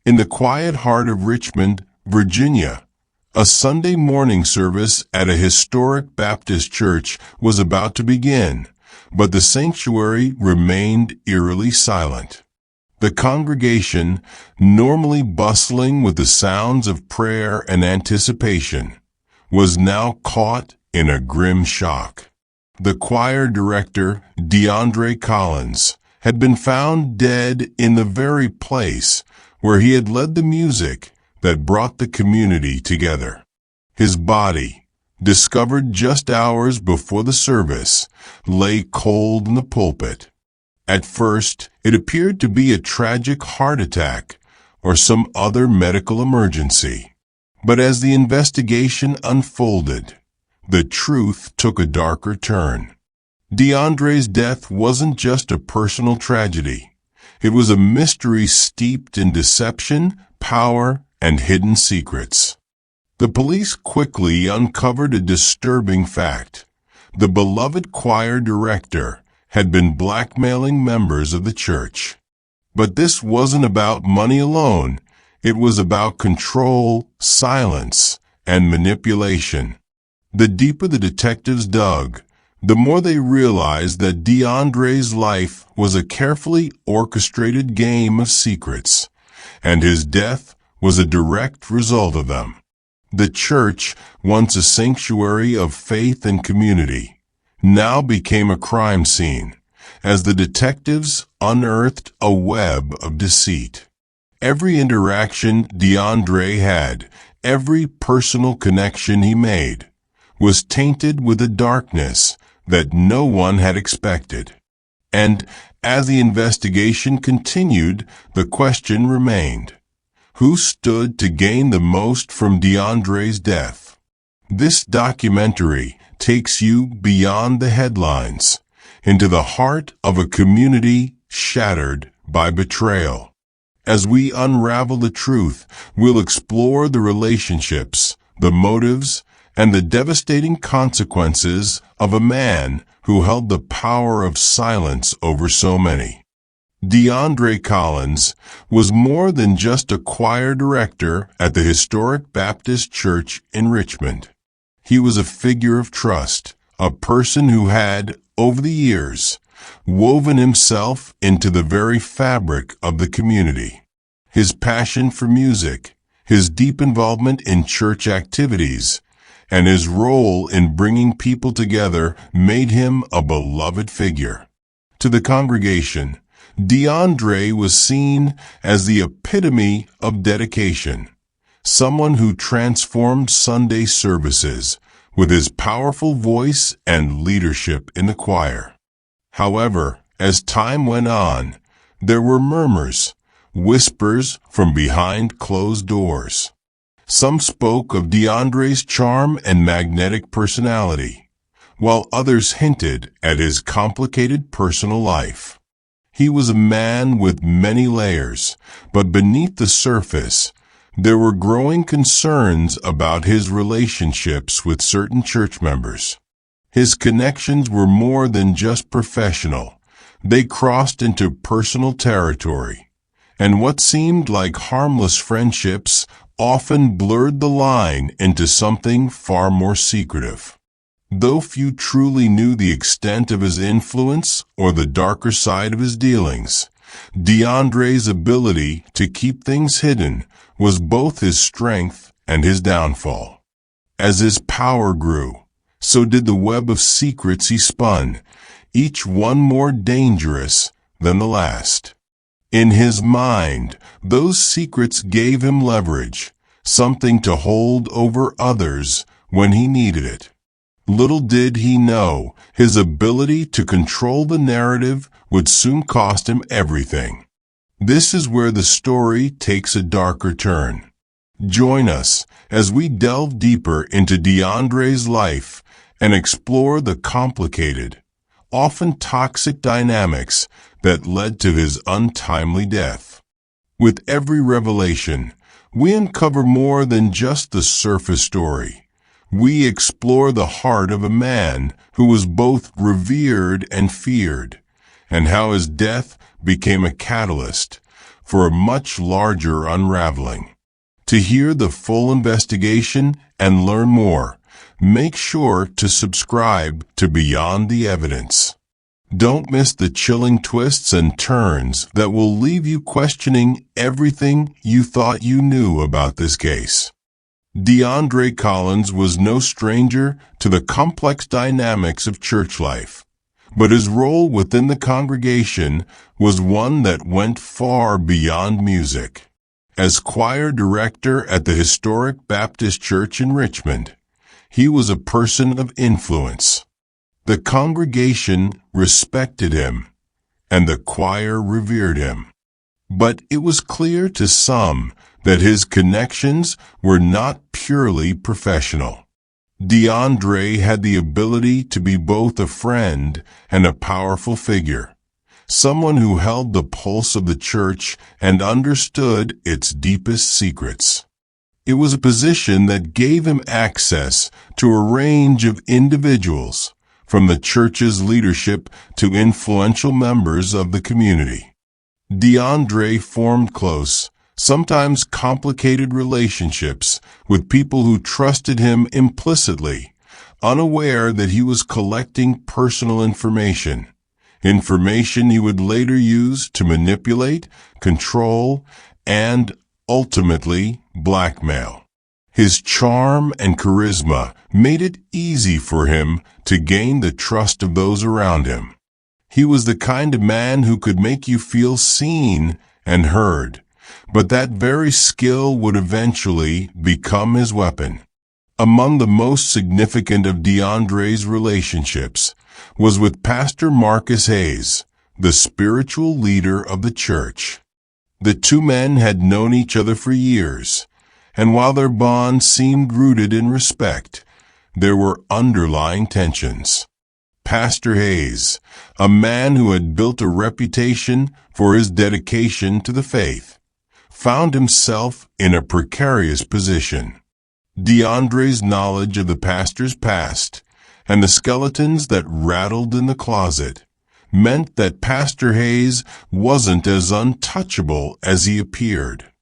In the quiet heart of Richmond, Virginia, a Sunday morning service at a historic Baptist church was about to begin, but the sanctuary remained eerily silent. The congregation, normally bustling with the sounds of prayer and anticipation, was now caught in a grim shock. The choir director, DeAndre Collins, had been found dead in the very place where he had led the music that brought the community together. His body, discovered just hours before the service, lay cold in the pulpit. At first, it appeared to be a tragic heart attack or some other medical emergency. But as the investigation unfolded, the truth took a darker turn. DeAndre's death wasn't just a personal tragedy. It was a mystery steeped in deception, power, and hidden secrets. The police quickly uncovered a disturbing fact. The beloved choir director had been blackmailing members of the church. But this wasn't about money alone. It was about control, silence, and manipulation. The deeper the detectives dug, the more they realized that DeAndre's life was a carefully orchestrated game of secrets, and his death was a direct result of them. The church, once a sanctuary of faith and community, now became a crime scene, as the detectives unearthed a web of deceit. Every interaction DeAndre had, every personal connection he made, was tainted with a darkness that no one had expected. And as the investigation continued, the question remained: who stood to gain the most from DeAndre's death? This documentary takes you beyond the headlines, into the heart of a community shattered by betrayal. As we unravel the truth, we'll explore the relationships, the motives, and the devastating consequences of a man who held the power of silence over so many. DeAndre Collins was more than just a choir director at the historic Baptist church in Richmond. He was a figure of trust, a person who had, over the years, woven himself into the very fabric of the community. His passion for music, his deep involvement in church activities, and his role in bringing people together made him a beloved figure. To the congregation, DeAndre was seen as the epitome of dedication, someone who transformed Sunday services with his powerful voice and leadership in the choir. However, as time went on, there were murmurs, whispers from behind closed doors. Some spoke of DeAndre's charm and magnetic personality, while others hinted at his complicated personal life. He was a man with many layers, but beneath the surface, there were growing concerns about his relationships with certain church members. His connections were more than just professional. They crossed into personal territory, and what seemed like harmless friendships often blurred the line into something far more secretive. Though few truly knew the extent of his influence or the darker side of his dealings, DeAndre's ability to keep things hidden was both his strength and his downfall. As his power grew, so did the web of secrets he spun, each one more dangerous than the last. In his mind, those secrets gave him leverage, something to hold over others when he needed it. Little did he know, his ability to control the narrative would soon cost him everything. This is where the story takes a darker turn. Join us as we delve deeper into DeAndre's life and explore the complicated, often toxic dynamics that led to his untimely death. With every revelation, we uncover more than just the surface story. We explore the heart of a man who was both revered and feared, and how his death became a catalyst for a much larger unraveling. To hear the full investigation and learn more, make sure to subscribe to Beyond the Evidence. Don't miss the chilling twists and turns that will leave you questioning everything you thought you knew about this case. DeAndre Collins was no stranger to the complex dynamics of church life, but his role within the congregation was one that went far beyond music. As choir director at the historic Baptist Church in Richmond, he was a person of influence. The congregation respected him, and the choir revered him. But it was clear to some that his connections were not purely professional. DeAndre had the ability to be both a friend and a powerful figure, someone who held the pulse of the church and understood its deepest secrets. It was a position that gave him access to a range of individuals, from the church's leadership to influential members of the community. DeAndre formed close, sometimes complicated relationships with people who trusted him implicitly, unaware that he was collecting personal information he would later use to manipulate, control, and ultimately blackmail. His charm and charisma made it easy for him to gain the trust of those around him. He was the kind of man who could make you feel seen and heard, but that very skill would eventually become his weapon. Among the most significant of DeAndre's relationships was with Pastor Marcus Hayes, the spiritual leader of the church. The two men had known each other for years, and while their bond seemed rooted in respect, there were underlying tensions. Pastor Hayes, a man who had built a reputation for his dedication to the faith, found himself in a precarious position. DeAndre's knowledge of the pastor's past and the skeletons that rattled in the closet meant that Pastor Hayes wasn't as untouchable as he appeared.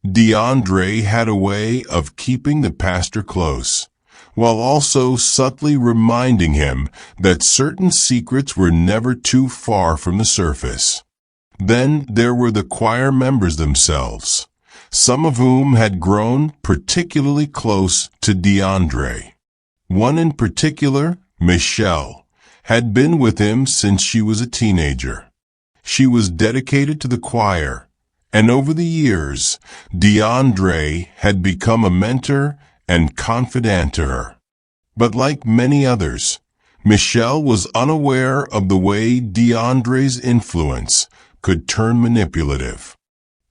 DeAndre had a way of keeping the pastor close, while also subtly reminding him that certain secrets were never too far from the surface. Then there were the choir members themselves, some of whom had grown particularly close to DeAndre. One in particular, Michelle, had been with him since she was a teenager. She was dedicated to the choir, and over the years, DeAndre had become a mentor and confidant to her. But like many others, Michelle was unaware of the way DeAndre's influence could turn manipulative.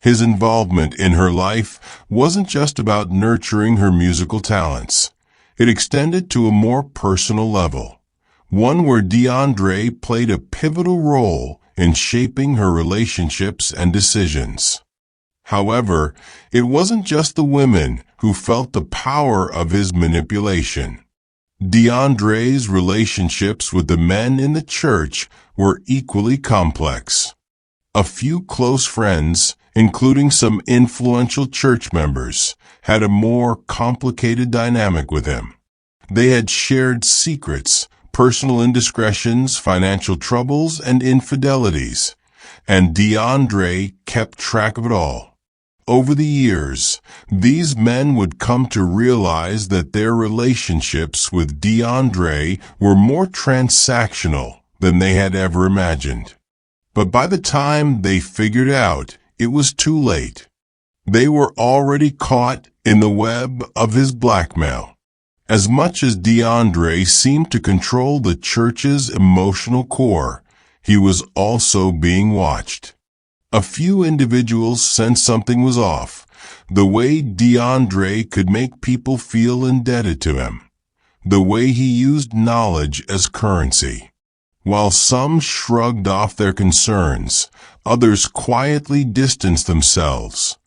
His involvement in her life wasn't just about nurturing her musical talents. It extended to a more personal level, one where DeAndre played a pivotal role in shaping her relationships and decisions. However, it wasn't just the women who felt the power of his manipulation. DeAndre's relationships with the men in the church were equally complex. A few close friends, including some influential church members, had a more complicated dynamic with him. They had shared secrets, personal indiscretions, financial troubles, and infidelities, and DeAndre kept track of it all. Over the years, these men would come to realize that their relationships with DeAndre were more transactional than they had ever imagined. But by the time they figured out, it was too late. They were already caught in the web of his blackmail. As much as DeAndre seemed to control the church's emotional core, he was also being watched. A few individuals sensed something was off, the way DeAndre could make people feel indebted to him, the way he used knowledge as currency. While some shrugged off their concerns, others quietly distanced themselves,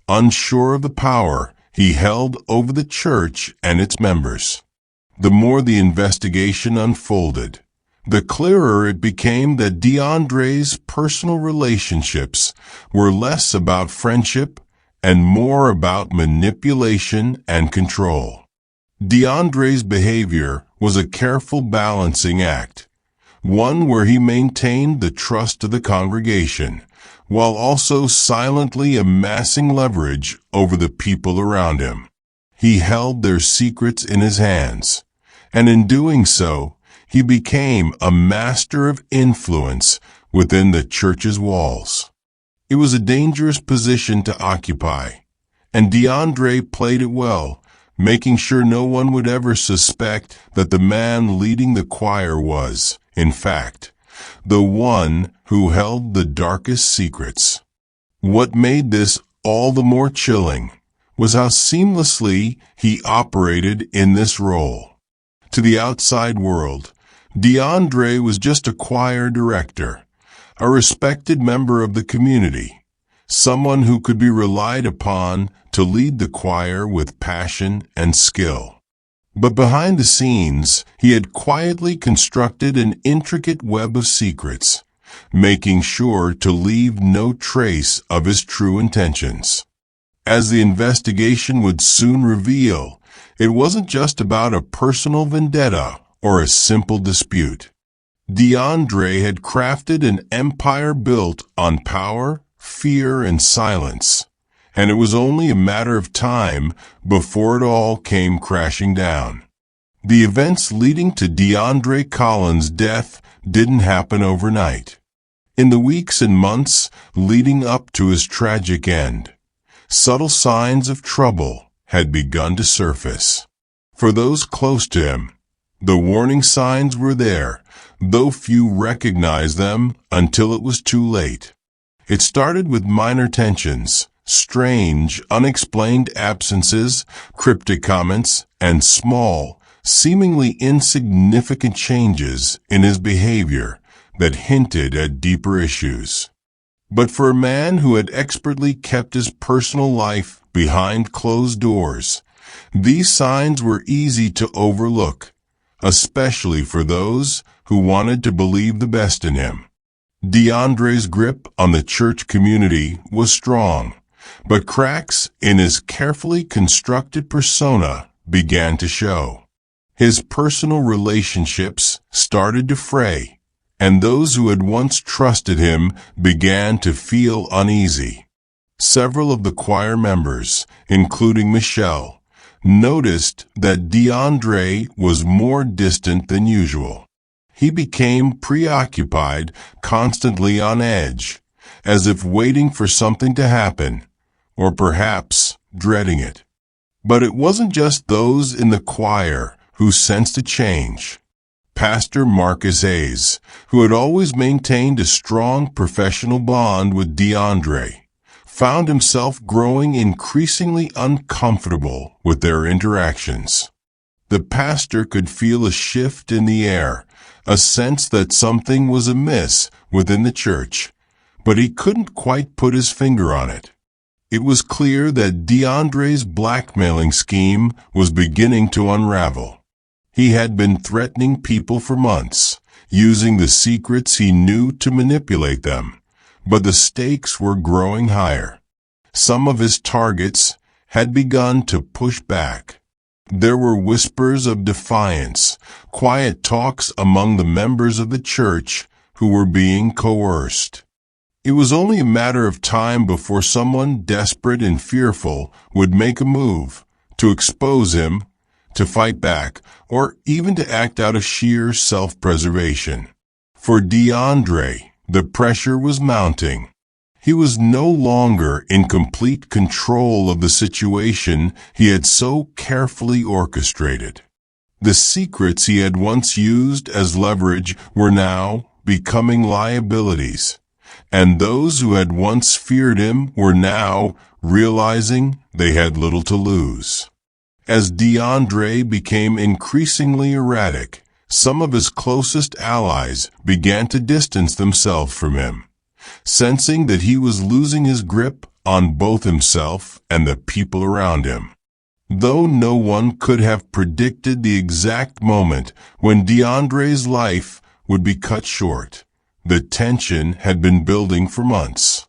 unsure of the power he held over the church and its members. The more the investigation unfolded, the clearer it became that DeAndre's personal relationships were less about friendship and more about manipulation and control. DeAndre's behavior was a careful balancing act, one where he maintained the trust of the congregation, while also silently amassing leverage over the people around him. He held their secrets in his hands, and in doing so, he became a master of influence within the church's walls. It was a dangerous position to occupy, and DeAndre played it well, making sure no one would ever suspect that the man leading the choir was, in fact, the one who held the darkest secrets. What made this all the more chilling was how seamlessly he operated in this role. To the outside world, DeAndre was just a choir director, a respected member of the community, someone who could be relied upon to lead the choir with passion and skill. But behind the scenes, he had quietly constructed an intricate web of secrets, making sure to leave no trace of his true intentions. As the investigation would soon reveal, it wasn't just about a personal vendetta or a simple dispute. DeAndre had crafted an empire built on power, fear, and silence, and it was only a matter of time before it all came crashing down. The events leading to DeAndre Collins' death didn't happen overnight. In the weeks and months leading up to his tragic end, subtle signs of trouble had begun to surface. For those close to him, the warning signs were there, though few recognized them until it was too late. It started with minor tensions, strange, unexplained absences, cryptic comments, and small, seemingly insignificant changes in his behavior that hinted at deeper issues. But for a man who had expertly kept his personal life behind closed doors, these signs were easy to overlook, especially for those who wanted to believe the best in him. DeAndre's grip on the church community was strong, but cracks in his carefully constructed persona began to show. His personal relationships started to fray, and those who had once trusted him began to feel uneasy. Several of the choir members, including Michelle, noticed that DeAndre was more distant than usual. He became preoccupied, constantly on edge, as if waiting for something to happen, or perhaps dreading it. But it wasn't just those in the choir who sensed a change. Pastor Marcus Hayes, who had always maintained a strong professional bond with DeAndre, found himself growing increasingly uncomfortable with their interactions. The pastor could feel a shift in the air, a sense that something was amiss within the church, but he couldn't quite put his finger on it. It was clear that DeAndre's blackmailing scheme was beginning to unravel. He had been threatening people for months, using the secrets he knew to manipulate them, but the stakes were growing higher. Some of his targets had begun to push back. There were whispers of defiance, quiet talks among the members of the church who were being coerced. It was only a matter of time before someone desperate and fearful would make a move to expose him, to fight back, or even to act out of sheer self-preservation. For DeAndre, the pressure was mounting. He was no longer in complete control of the situation he had so carefully orchestrated. The secrets he had once used as leverage were now becoming liabilities, and those who had once feared him were now realizing they had little to lose. As DeAndre became increasingly erratic, some of his closest allies began to distance themselves from him, sensing that he was losing his grip on both himself and the people around him. Though no one could have predicted the exact moment when DeAndre's life would be cut short. The tension had been building for months.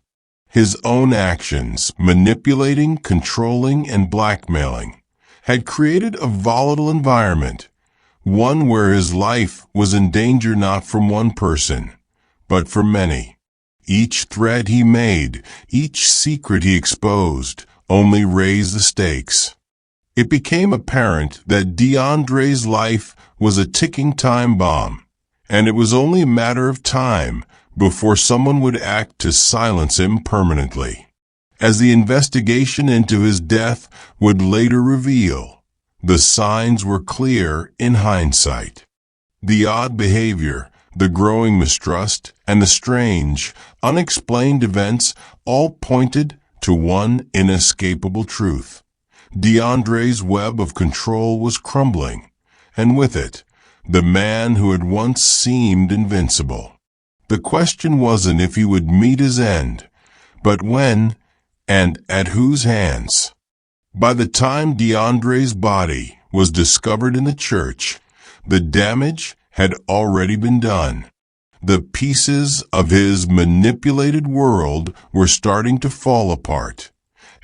His own actions, manipulating, controlling, and blackmailing, had created a volatile environment, one where his life was in danger not from one person, but from many. Each threat he made, each secret he exposed, only raised the stakes. It became apparent that DeAndre's life was a ticking time bomb, and it was only a matter of time before someone would act to silence him permanently. As the investigation into his death would later reveal, the signs were clear in hindsight. The odd behavior, the growing mistrust, and the strange, unexplained events all pointed to one inescapable truth. DeAndre's web of control was crumbling, and with it, the man who had once seemed invincible. The question wasn't if he would meet his end, but when and at whose hands. By the time DeAndre's body was discovered in the church, the damage had already been done. The pieces of his manipulated world were starting to fall apart,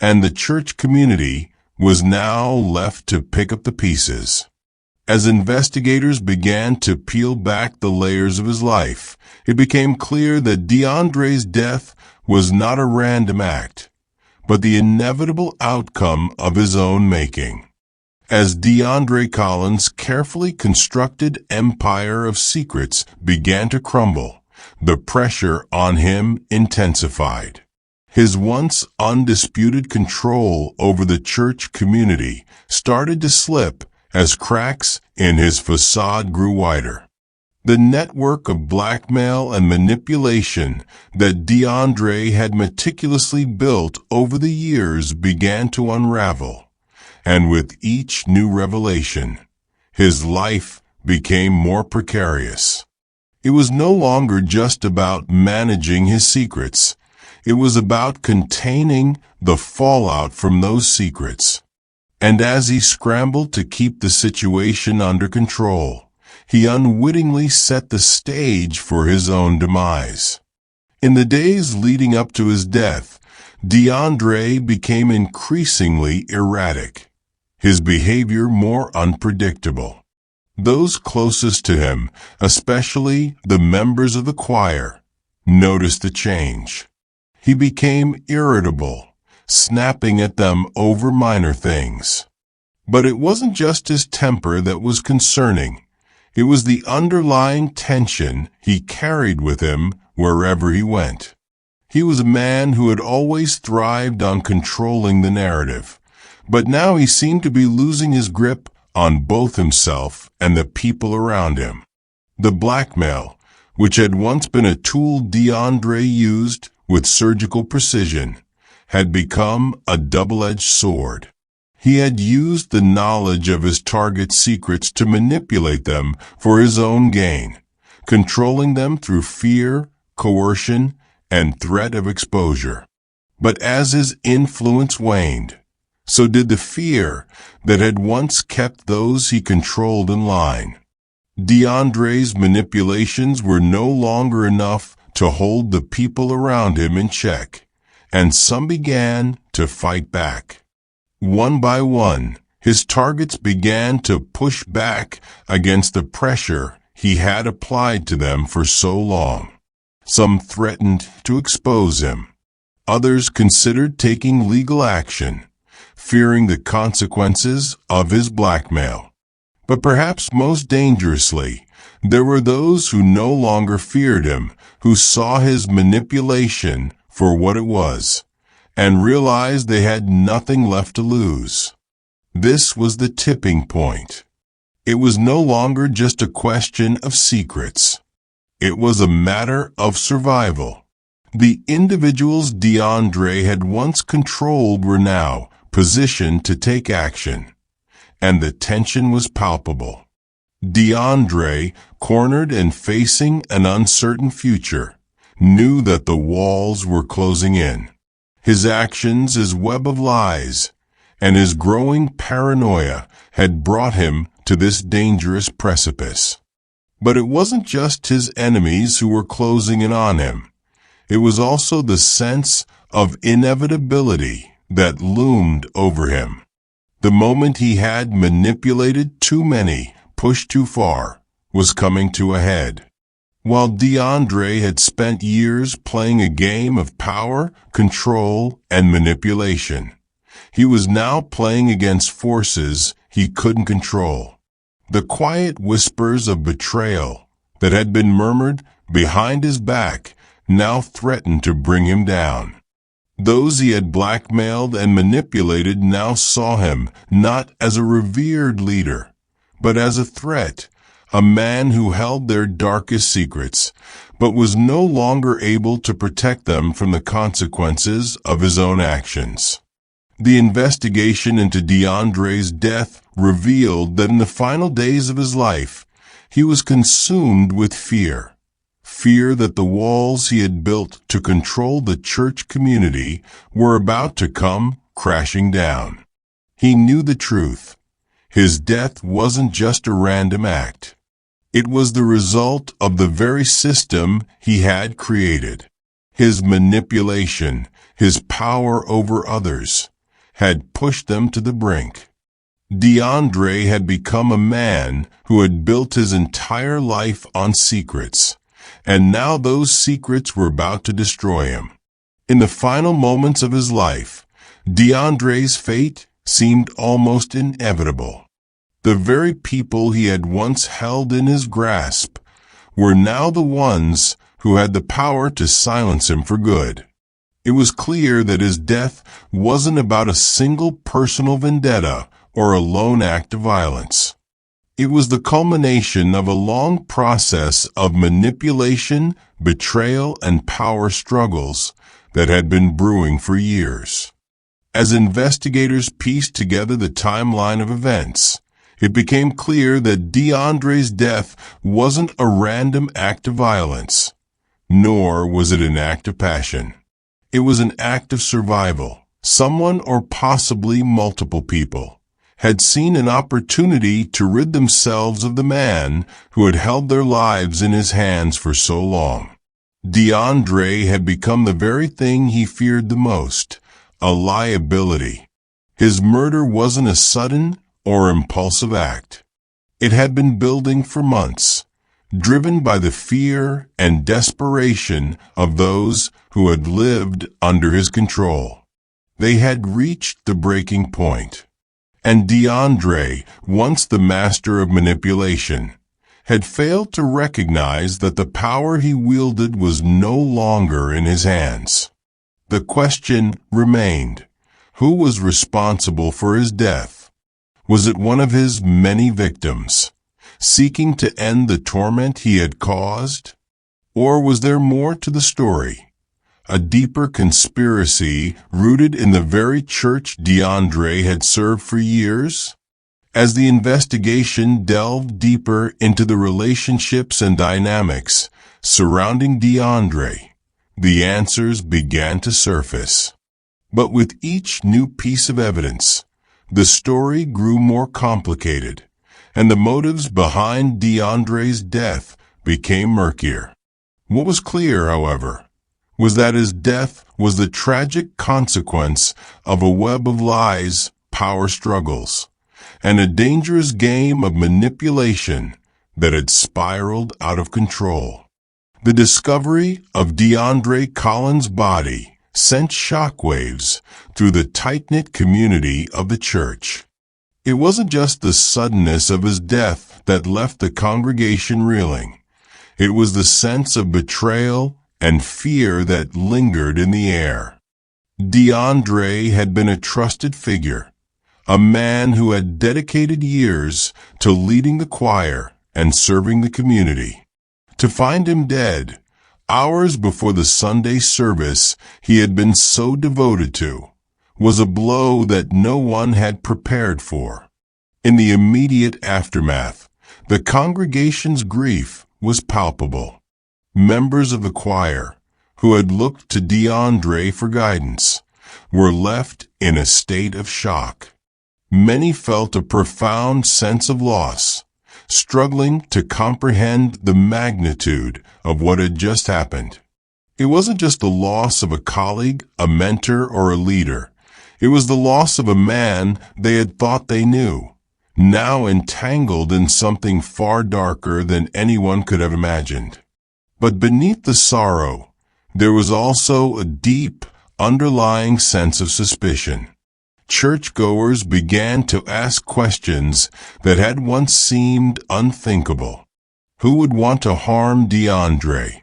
and the church community was now left to pick up the pieces. As investigators began to peel back the layers of his life, it became clear that DeAndre's death was not a random act, but the inevitable outcome of his own making. As DeAndre Collins' carefully constructed empire of secrets began to crumble, the pressure on him intensified. His once undisputed control over the church community started to slip as cracks in his facade grew wider. The network of blackmail and manipulation that DeAndre had meticulously built over the years began to unravel, and with each new revelation, his life became more precarious. It was no longer just about managing his secrets. It was about containing the fallout from those secrets. And as he scrambled to keep the situation under control, he unwittingly set the stage for his own demise. In the days leading up to his death, DeAndre became increasingly erratic, his behavior more unpredictable. Those closest to him, especially the members of the choir, noticed the change. He became irritable, snapping at them over minor things. But it wasn't just his temper that was concerning. It was the underlying tension he carried with him wherever he went. He was a man who had always thrived on controlling the narrative, but now he seemed to be losing his grip on both himself and the people around him. The blackmail, which had once been a tool DeAndre used with surgical precision, had become a double-edged sword. He had used the knowledge of his target's secrets to manipulate them for his own gain, controlling them through fear, coercion, and threat of exposure. But as his influence waned, so did the fear that had once kept those he controlled in line. DeAndre's manipulations were no longer enough to hold the people around him in check, and some began to fight back. One by one, his targets began to push back against the pressure he had applied to them for so long. Some threatened to expose him. Others considered taking legal action, fearing the consequences of his blackmail. But perhaps most dangerously, there were those who no longer feared him, who saw his manipulation for what it was, and realized they had nothing left to lose. This was the tipping point. It was no longer just a question of secrets. It was a matter of survival. The individuals DeAndre had once controlled were now positioned to take action, and the tension was palpable. DeAndre, cornered and facing an uncertain future, knew that the walls were closing in. His actions, his web of lies, and his growing paranoia had brought him to this dangerous precipice. But it wasn't just his enemies who were closing in on him. It was also the sense of inevitability that loomed over him. The moment he had manipulated too many, pushed too far, was coming to a head. While DeAndre had spent years playing a game of power, control, and manipulation, he was now playing against forces he couldn't control. The quiet whispers of betrayal that had been murmured behind his back now threatened to bring him down. Those he had blackmailed and manipulated now saw him not as a revered leader, but as a threat, a man who held their darkest secrets, but was no longer able to protect them from the consequences of his own actions. The investigation into DeAndre's death revealed that in the final days of his life, he was consumed with fear. Fear that the walls he had built to control the church community were about to come crashing down. He knew the truth. His death wasn't just a random act. It was the result of the very system he had created. His manipulation, his power over others, had pushed them to the brink. DeAndre had become a man who had built his entire life on secrets, and now those secrets were about to destroy him. In the final moments of his life, DeAndre's fate seemed almost inevitable. The very people he had once held in his grasp were now the ones who had the power to silence him for good. It was clear that his death wasn't about a single personal vendetta or a lone act of violence. It was the culmination of a long process of manipulation, betrayal, and power struggles that had been brewing for years. As investigators pieced together the timeline of events, it became clear that DeAndre's death wasn't a random act of violence, nor was it an act of passion. It was an act of survival. Someone, or possibly multiple people, had seen an opportunity to rid themselves of the man who had held their lives in his hands for so long. DeAndre had become the very thing he feared the most, a liability. His murder wasn't a sudden or impulsive act. It had been building for months, driven by the fear and desperation of those who had lived under his control. They had reached the breaking point. And DeAndre, once the master of manipulation, had failed to recognize that the power he wielded was no longer in his hands. The question remained, who was responsible for his death? Was it one of his many victims, seeking to end the torment he had caused? Or was there more to the story? A deeper conspiracy rooted in the very church DeAndre had served for years? As the investigation delved deeper into the relationships and dynamics surrounding DeAndre, the answers began to surface. But with each new piece of evidence, the story grew more complicated, and the motives behind DeAndre's death became murkier. What was clear, however, was that his death was the tragic consequence of a web of lies, power struggles, and a dangerous game of manipulation that had spiraled out of control. The discovery of DeAndre Collins' body sent shockwaves through the tight-knit community of the church. It wasn't just the suddenness of his death that left the congregation reeling. It was the sense of betrayal and fear that lingered in the air. DeAndre had been a trusted figure, a man who had dedicated years to leading the choir and serving the community. To find him dead, hours before the Sunday service he had been so devoted to, was a blow that no one had prepared for. In the immediate aftermath, the congregation's grief was palpable. Members of the choir, who had looked to DeAndre for guidance, were left in a state of shock. Many felt a profound sense of loss, struggling to comprehend the magnitude of what had just happened. It wasn't just the loss of a colleague, a mentor, or a leader. It was the loss of a man they had thought they knew, now entangled in something far darker than anyone could have imagined. But beneath the sorrow, there was also a deep, underlying sense of suspicion. Churchgoers began to ask questions that had once seemed unthinkable. Who would want to harm DeAndre?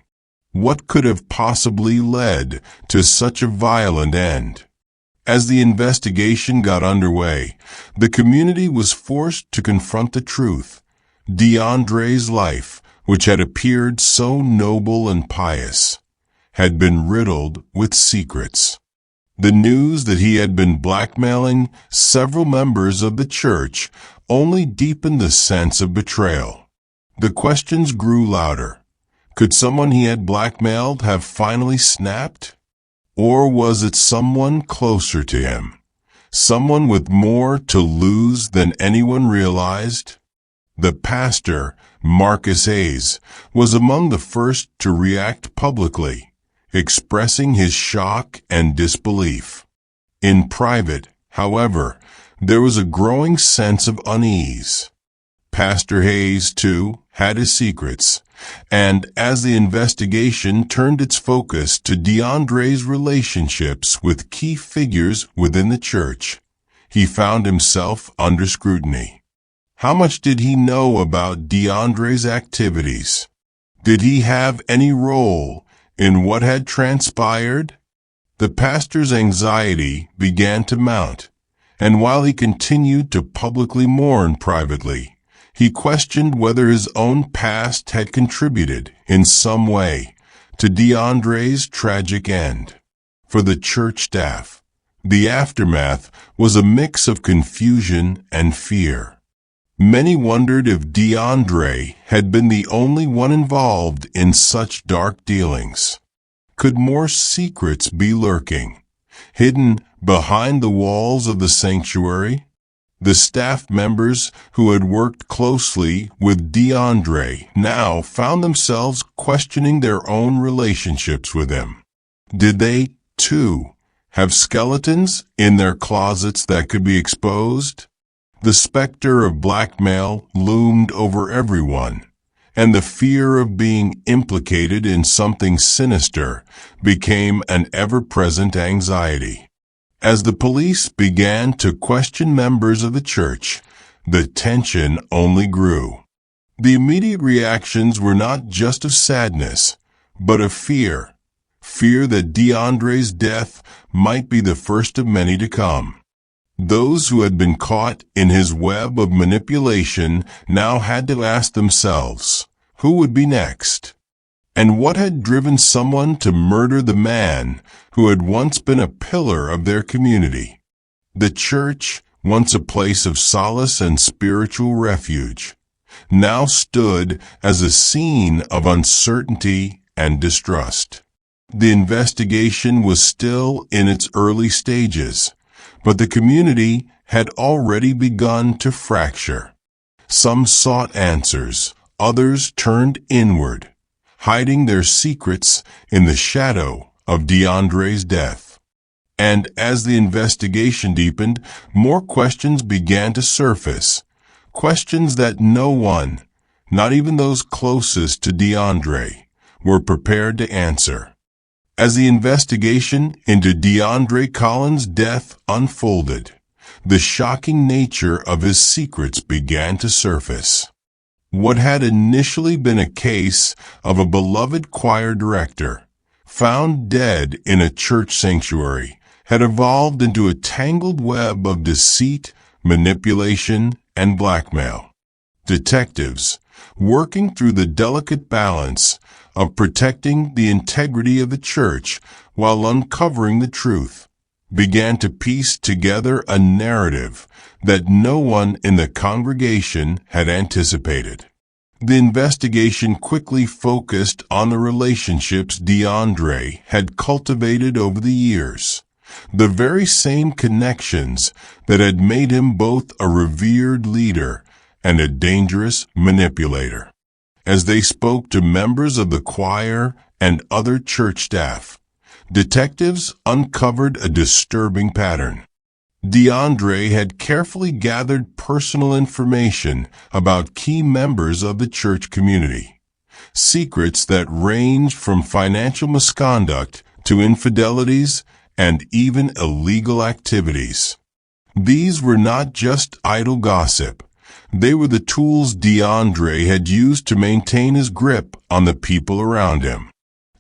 What could have possibly led to such a violent end? As the investigation got underway, the community was forced to confront the truth. DeAndre's life, which had appeared so noble and pious, had been riddled with secrets. The news that he had been blackmailing several members of the church only deepened the sense of betrayal. The questions grew louder. Could someone he had blackmailed have finally snapped? Or was it someone closer to him? Someone with more to lose than anyone realized? The pastor, Marcus Hayes, was among the first to react publicly, expressing his shock and disbelief. In private, however, there was a growing sense of unease. Pastor Hayes, too, had his secrets, and as the investigation turned its focus to DeAndre's relationships with key figures within the church, he found himself under scrutiny. How much did he know about DeAndre's activities? Did he have any role in what had transpired? The pastor's anxiety began to mount, and while he continued to publicly mourn privately, he questioned whether his own past had contributed in some way to DeAndre's tragic end. For the church staff, the aftermath was a mix of confusion and fear. Many wondered if DeAndre had been the only one involved in such dark dealings. Could more secrets be lurking, hidden behind the walls of the sanctuary? The staff members who had worked closely with DeAndre now found themselves questioning their own relationships with him. Did they, too, have skeletons in their closets that could be exposed? The specter of blackmail loomed over everyone, and the fear of being implicated in something sinister became an ever-present anxiety. As the police began to question members of the church, the tension only grew. The immediate reactions were not just of sadness, but of fear. Fear that DeAndre's death might be the first of many to come. Those who had been caught in his web of manipulation now had to ask themselves, who would be next? And what had driven someone to murder the man who had once been a pillar of their community? The church, once a place of solace and spiritual refuge, now stood as a scene of uncertainty and distrust. The investigation was still in its early stages, but the community had already begun to fracture. Some sought answers, others turned inward, hiding their secrets in the shadow of DeAndre's death. And as the investigation deepened, more questions began to surface, questions that no one, not even those closest to DeAndre, were prepared to answer. As the investigation into DeAndre Collins' death unfolded, the shocking nature of his secrets began to surface. What had initially been a case of a beloved choir director, found dead in a church sanctuary, had evolved into a tangled web of deceit, manipulation, and blackmail. Detectives, working through the delicate balance of protecting the integrity of the church while uncovering the truth, began to piece together a narrative that no one in the congregation had anticipated. The investigation quickly focused on the relationships DeAndre had cultivated over the years, the very same connections that had made him both a revered leader and a dangerous manipulator. As they spoke to members of the choir and other church staff, detectives uncovered a disturbing pattern. DeAndre had carefully gathered personal information about key members of the church community, secrets that ranged from financial misconduct to infidelities and even illegal activities. These were not just idle gossip. They were the tools DeAndre had used to maintain his grip on the people around him.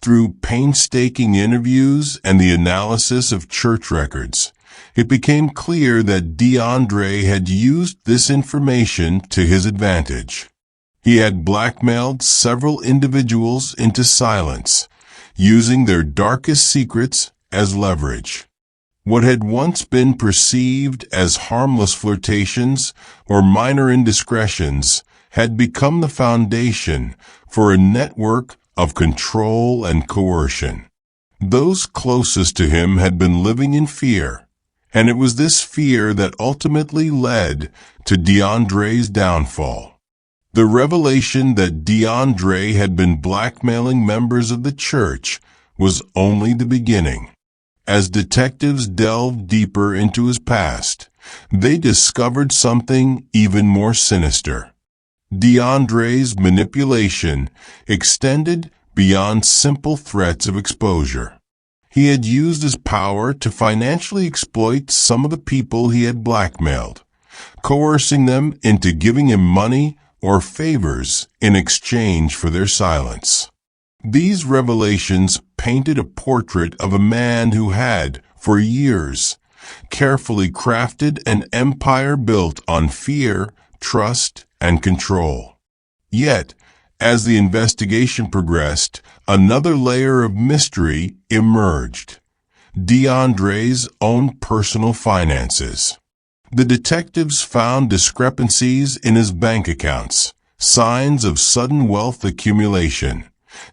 Through painstaking interviews and the analysis of church records, it became clear that DeAndre had used this information to his advantage. He had blackmailed several individuals into silence, using their darkest secrets as leverage. What had once been perceived as harmless flirtations or minor indiscretions had become the foundation for a network of control and coercion. Those closest to him had been living in fear, and it was this fear that ultimately led to DeAndre's downfall. The revelation that DeAndre had been blackmailing members of the church was only the beginning. As detectives delved deeper into his past, they discovered something even more sinister. DeAndre's manipulation extended beyond simple threats of exposure. He had used his power to financially exploit some of the people he had blackmailed, coercing them into giving him money or favors in exchange for their silence. These revelations painted a portrait of a man who had, for years, carefully crafted an empire built on fear, trust, and control. Yet, as the investigation progressed, another layer of mystery emerged: DeAndre's own personal finances. The detectives found discrepancies in his bank accounts, signs of sudden wealth accumulation,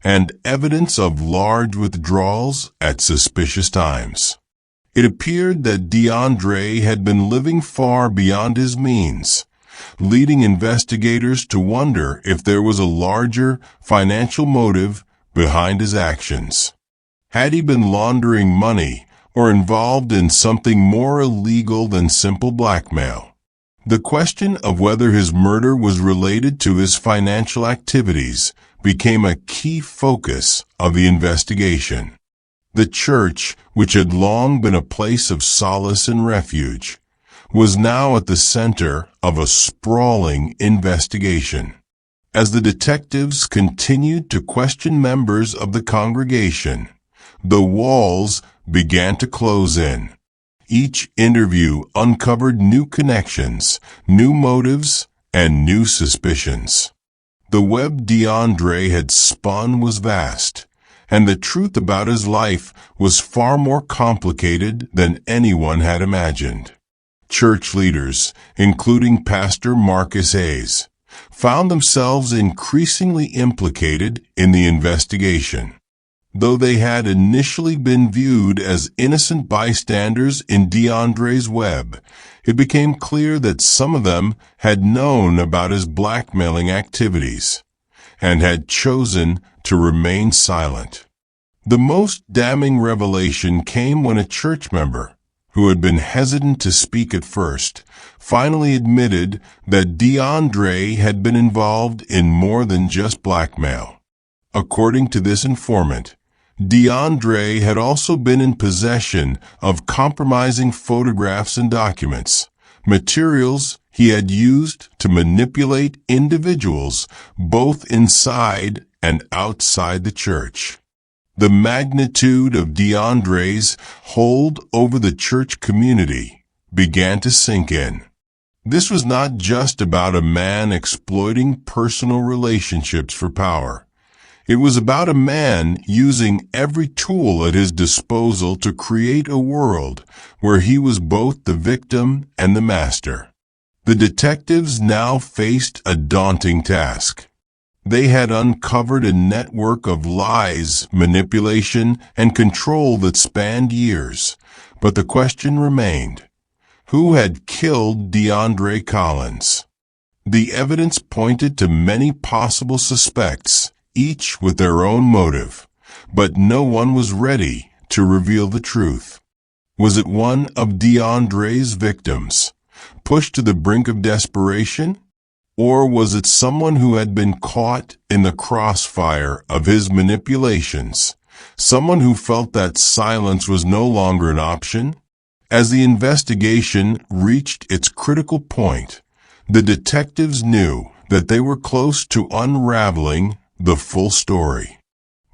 and evidence of large withdrawals at suspicious times. It appeared that DeAndre had been living far beyond his means, leading investigators to wonder if there was a larger financial motive behind his actions. Had he been laundering money or involved in something more illegal than simple blackmail? The question of whether his murder was related to his financial activities became a key focus of the investigation. The church, which had long been a place of solace and refuge, was now at the center of a sprawling investigation. As the detectives continued to question members of the congregation, the walls began to close in. Each interview uncovered new connections, new motives, and new suspicions. The web DeAndre had spun was vast, and the truth about his life was far more complicated than anyone had imagined. Church leaders, including Pastor Marcus Hayes, found themselves increasingly implicated in the investigation. Though they had initially been viewed as innocent bystanders in DeAndre's web, it became clear that some of them had known about his blackmailing activities and had chosen to remain silent. The most damning revelation came when a church member, who had been hesitant to speak at first, finally admitted that DeAndre had been involved in more than just blackmail. According to this informant, DeAndre had also been in possession of compromising photographs and documents, materials he had used to manipulate individuals both inside and outside the church. The magnitude of DeAndre's hold over the church community began to sink in. This was not just about a man exploiting personal relationships for power. It was about a man using every tool at his disposal to create a world where he was both the victim and the master. The detectives now faced a daunting task. They had uncovered a network of lies, manipulation, and control that spanned years, but the question remained: who had killed DeAndre Collins? The evidence pointed to many possible suspects, each with their own motive, but no one was ready to reveal the truth. Was it one of DeAndre's victims, pushed to the brink of desperation? Or was it someone who had been caught in the crossfire of his manipulations, someone who felt that silence was no longer an option? As the investigation reached its critical point, the detectives knew that they were close to unraveling the full story.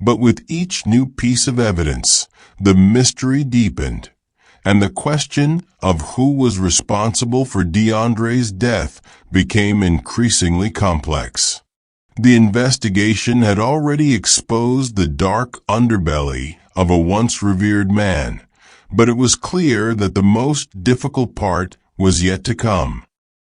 But with each new piece of evidence, the mystery deepened, and the question of who was responsible for DeAndre's death became increasingly complex. The investigation had already exposed the dark underbelly of a once revered man, but it was clear that the most difficult part was yet to come.